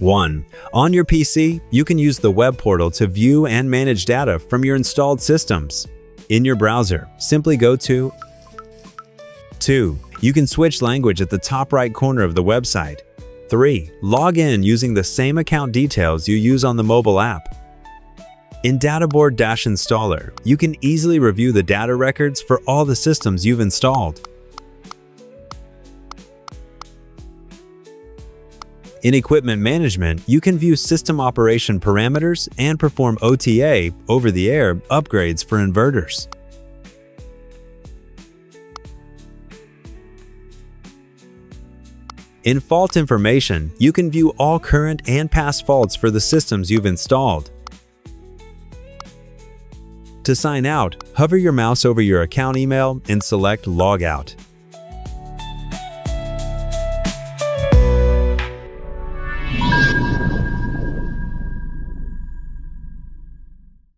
1. On your PC, you can use the web portal to view and manage data from your installed systems. In your browser, simply go to 2. You can switch language at the top right corner of the website. 3. Log in using the same account details you use on the mobile app. In Databoard-Installer, you can easily review the data records for all the systems you've installed. In Equipment Management, you can view system operation parameters and perform OTA over-the-air upgrades for inverters. In Fault Information, you can view all current and past faults for the systems you've installed. To sign out, hover your mouse over your account email and select Log Out.